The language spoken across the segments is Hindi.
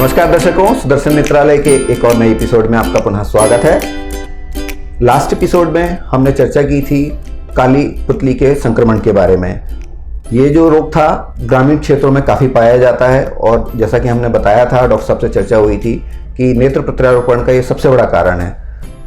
नमस्कार दर्शकों, सुदर्शन नेत्रालय के एक और नए एपिसोड में आपका पुनः स्वागत है। लास्ट एपिसोड में हमने चर्चा की थी काली पुतली के संक्रमण के बारे में। ये जो रोग था ग्रामीण क्षेत्रों में काफ़ी पाया जाता है और जैसा कि हमने बताया था, डॉक्टर साहब से चर्चा हुई थी कि नेत्र प्रत्यारोपण का ये सबसे बड़ा कारण है।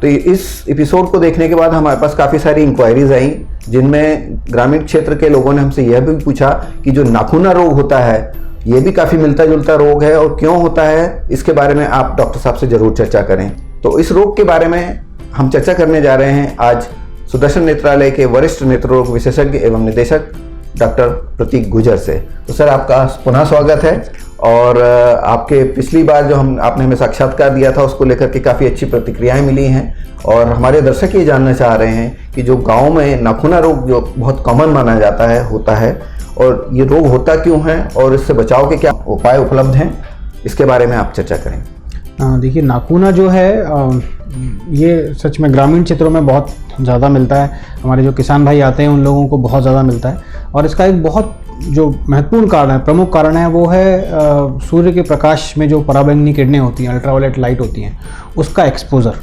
तो इस एपिसोड को देखने के बाद हमारे पास काफ़ी सारी इंक्वायरीज आई, जिनमें ग्रामीण क्षेत्र के लोगों ने हमसे यह भी पूछा कि जो नाखूना रोग होता है ये भी काफ़ी मिलता जुलता रोग है और क्यों होता है, इसके बारे में आप डॉक्टर साहब से ज़रूर चर्चा करें। तो इस रोग के बारे में हम चर्चा करने जा रहे हैं आज सुदर्शन नेत्रालय के वरिष्ठ नेत्र रोग विशेषज्ञ एवं निदेशक डॉक्टर प्रतीक गुजर से। तो सर, आपका पुनः स्वागत है। और आपके पिछली बार जो आपने हमें साक्षात्कार दिया था उसको लेकर के काफ़ी अच्छी प्रतिक्रियाएं मिली हैं और हमारे दर्शक ये जानना चाह रहे हैं कि जो गाँव में नाखूना रोग जो बहुत कॉमन माना जाता है होता है, और ये रोग होता क्यों है और इससे बचाव के क्या उपाय उपलब्ध हैं, इसके बारे में आप चर्चा करें। देखिए, नाखूना जो है ये सच में ग्रामीण क्षेत्रों में बहुत ज़्यादा मिलता है। हमारे जो किसान भाई आते हैं उन लोगों को बहुत ज़्यादा मिलता है और इसका एक बहुत जो महत्वपूर्ण कारण है, प्रमुख कारण है, वो है सूर्य के प्रकाश में जो पराबैंगनी किरणें होती हैं, अल्ट्रावायलेट लाइट होती हैं, उसका एक्सपोज़र।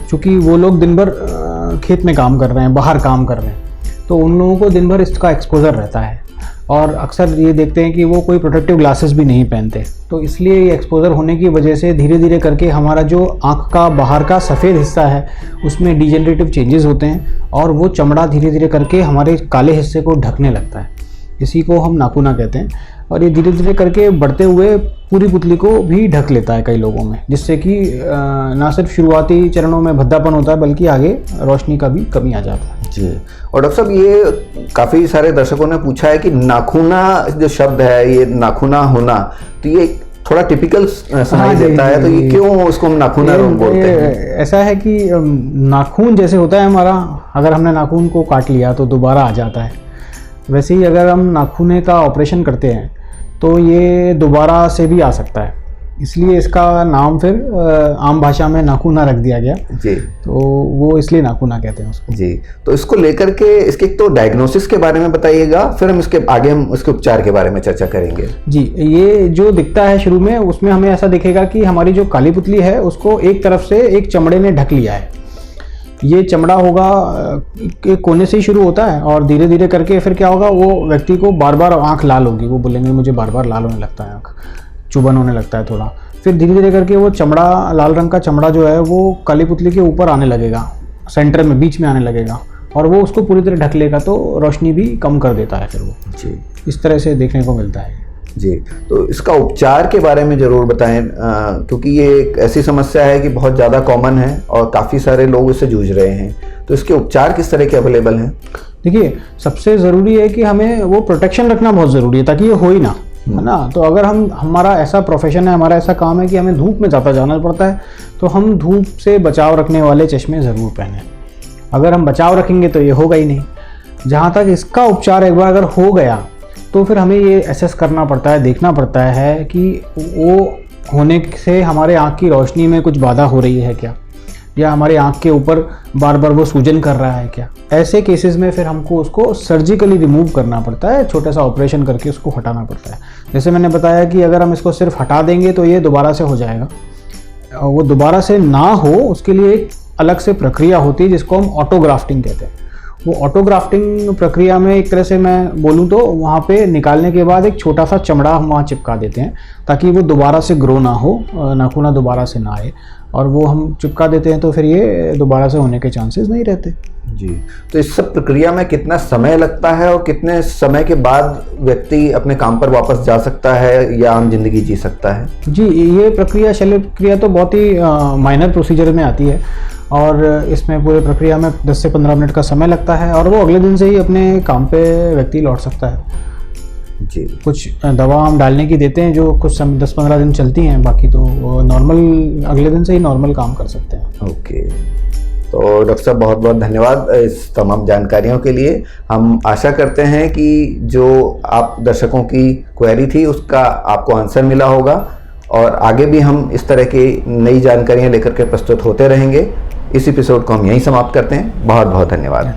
चूँकि वो लोग दिन भर खेत में काम कर रहे हैं, बाहर काम कर रहे हैं, तो उन लोगों को दिन भर इसका एक्सपोज़र रहता है और अक्सर ये देखते हैं कि वो कोई प्रोटेक्टिव ग्लासेस भी नहीं पहनते। तो इसलिए ये एक्सपोज़र होने की वजह से धीरे धीरे करके हमारा जो आँख का बाहर का सफ़ेद हिस्सा है उसमें डिजेनरेटिव चेंजेस होते हैं और वो चमड़ा धीरे धीरे करके हमारे काले हिस्से को ढकने लगता है। इसी को हम नाखूना कहते हैं और ये धीरे धीरे करके बढ़ते हुए पूरी पुतली को भी ढक लेता है कई लोगों में, जिससे कि ना सिर्फ शुरुआती चरणों में भद्दापन होता है बल्कि आगे रोशनी का भी कमी आ जाता है। जी, और डॉक्टर साहब, ये काफ़ी सारे दर्शकों ने पूछा है कि नाखूना जो शब्द है, ये नाखूना होना, तो ये थोड़ा टिपिकल सुनाई देता है, तो ये क्यों उसको हम नाखूना रोग बोलते हैं? ऐसा है कि नाखून जैसे होता है हमारा, अगर हमने नाखून को काट लिया तो दोबारा आ जाता है, वैसे ही अगर हम नाखूने का ऑपरेशन करते हैं तो ये दोबारा से भी आ सकता है। इसलिए इसका नाम फिर आम भाषा में नाखूना रख दिया गया। जी, तो वो इसलिए नाखूना कहते हैं उसको। जी, तो इसको लेकर के इसके तो डायग्नोसिस के बारे में बताइएगा, फिर हम इसके आगे हम इसके उपचार के बारे में चर्चा करेंगे। जी, ये जो दिखता है शुरू में, उसमें हमें ऐसा दिखेगा कि हमारी जो काली पुतली है उसको एक तरफ से एक चमड़े ने ढक लिया है। ये चमड़ा होगा एक कोने से ही शुरू होता है और धीरे धीरे करके फिर क्या होगा, वो व्यक्ति को बार बार आँख लाल होगी, वो बोलेंगे मुझे बार बार लाल होने लगता है, आँख चुभन होने लगता है थोड़ा। फिर धीरे धीरे करके वो चमड़ा, लाल रंग का चमड़ा जो है वो काली पुतली के ऊपर आने लगेगा, सेंटर में बीच में आने लगेगा और वो उसको पूरी तरह ढक लेगा, तो रोशनी भी कम कर देता है फिर वो। जी, इस तरह से देखने को मिलता है। जी, तो इसका उपचार के बारे में ज़रूर बताएं, क्योंकि ये एक ऐसी समस्या है कि बहुत ज़्यादा कॉमन है और काफ़ी सारे लोग इससे जूझ रहे हैं। तो इसके उपचार किस तरह के अवेलेबल हैं? देखिए, सबसे ज़रूरी है कि हमें वो प्रोटेक्शन रखना बहुत ज़रूरी है ताकि ये हो ही ना, है ना। तो अगर हमारा ऐसा प्रोफेशन है, हमारा ऐसा काम है कि हमें धूप में ज़्यादा जाना पड़ता है, तो हम धूप से बचाव रखने वाले चश्मे ज़रूर पहनें। अगर हम बचाव रखेंगे तो ये होगा ही नहीं। जहाँ तक इसका उपचार एक बार अगर हो गया तो फिर हमें ये एसेस करना पड़ता है, देखना पड़ता है कि वो होने से हमारे आँख की रोशनी में कुछ बाधा हो रही है क्या, या हमारे आँख के ऊपर बार बार वो सूजन कर रहा है क्या। ऐसे केसेस में फिर हमको उसको सर्जिकली रिमूव करना पड़ता है, छोटा सा ऑपरेशन करके उसको हटाना पड़ता है। जैसे मैंने बताया कि अगर हम इसको सिर्फ हटा देंगे तो ये दोबारा से हो जाएगा, वो दोबारा से ना हो उसके लिए एक अलग से प्रक्रिया होती है जिसको हम ऑटोग्राफ्टिंग कहते हैं। वो ऑटोग्राफ्टिंग प्रक्रिया में एक तरह से मैं बोलूँ तो वहाँ पे निकालने के बाद एक छोटा सा चमड़ा हम वहाँ चिपका देते हैं ताकि वो दोबारा से ग्रो ना हो, नाखूना दोबारा से ना आए, और वो हम चिपका देते हैं तो फिर ये दोबारा से होने के चांसेस नहीं रहते। जी, तो इस सब प्रक्रिया में कितना समय लगता है और कितने समय के बाद व्यक्ति अपने काम पर वापस जा सकता है या आम जिंदगी जी सकता है? जी, ये प्रक्रिया, शल्य प्रक्रिया तो बहुत ही माइनर प्रोसीजर में आती है और इसमें पूरे प्रक्रिया में 10 से 15 मिनट का समय लगता है और वो अगले दिन से ही अपने काम पे व्यक्ति लौट सकता है। जी, कुछ दवा हम डालने की देते हैं जो कुछ 10-15 दिन चलती हैं, बाकी तो वो नॉर्मल अगले दिन से ही नॉर्मल काम कर सकते हैं। ओके, तो डॉक्टर साहब बहुत बहुत धन्यवाद इस तमाम जानकारियों के लिए। हम आशा करते हैं कि जो आप दर्शकों की क्वेरी थी उसका आपको आंसर मिला होगा और आगे भी हम इस तरह की नई जानकारियाँ लेकर के प्रस्तुत होते रहेंगे। इस एपिसोड को हम यहीं समाप्त करते हैं। बहुत बहुत धन्यवाद।